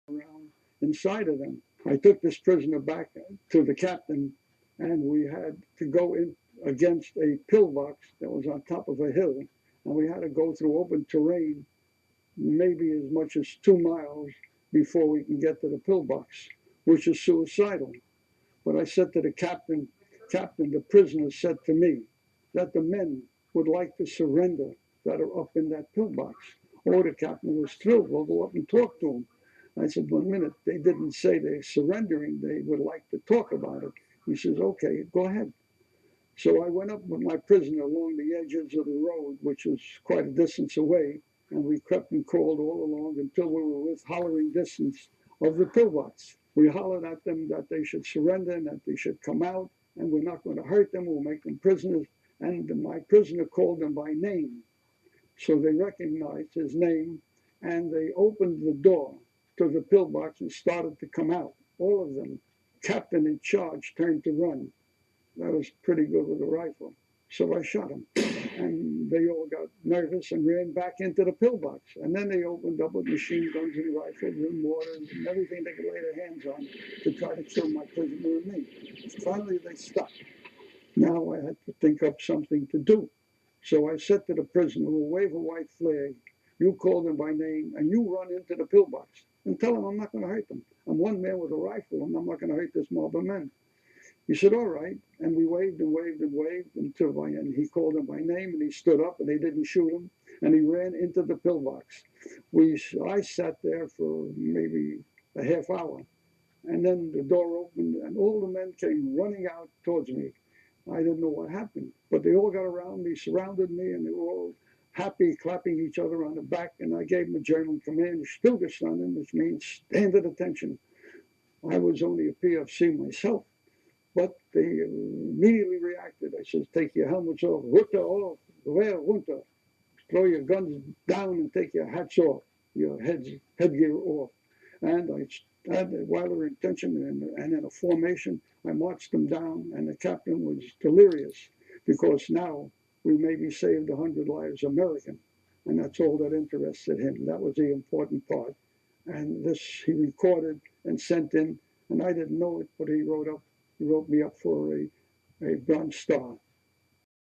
around inside of them. I took this prisoner back to the captain, and we had to go in against a pillbox that was on top of a hill, and we had to go through open terrain, maybe as much as 2 miles before we can get to the pillbox, which is suicidal. But I said to the captain, the prisoner said to me that the men would like to surrender that are up in that pillbox. Oh, the captain was thrilled. We'll go up and talk to them. I said, 1 minute, they didn't say they're surrendering. They would like to talk about it. He says, okay, go ahead. So I went up with my prisoner along the edges of the road, which was quite a distance away, and we crept and crawled all along until we were within hollering distance of the pillbox. We hollered at them that they should surrender and that they should come out, and we're not going to hurt them, we'll make them prisoners. And my prisoner called them by name. So they recognized his name, and they opened the door to the pillbox and started to come out. All of them. Captain in charge turned to run. That was pretty good with a rifle. So I shot him. And they all got nervous and ran back into the pillbox. And then they opened up with machine guns and rifles and mortars and everything they could lay their hands on to try to kill my prisoner and me. Finally, they stopped. Now I had to think up something to do. So I said to the prisoner, we'll wave a white flag, you call them by name, and you run into the pillbox and tell them I'm not going to hurt them. I'm one man with a rifle, and I'm not going to hurt this mob of men. He said, all right. And we waved and waved and waved until he called him by name, and he stood up, and they didn't shoot him, and he ran into the pillbox. I sat there for maybe a half hour, and then the door opened, and all the men came running out towards me. I didn't know what happened, but they all got around me, surrounded me, and they were all happy, clapping each other on the back, and I gave them a German command, Stillgestanden, which means stand at attention. I was only a PFC myself, but they immediately reacted. I said, take your helmets off, Rutter off, wear runter, throw your guns down and take your hats off, your headgear off. And I had while they were in tension and in a formation, I marched them down, and the captain was delirious because now we maybe saved 100 lives American, and that's all that interested him. That was the important part. And this he recorded and sent in, and I didn't know it, but he wrote me up for a Bronze Star.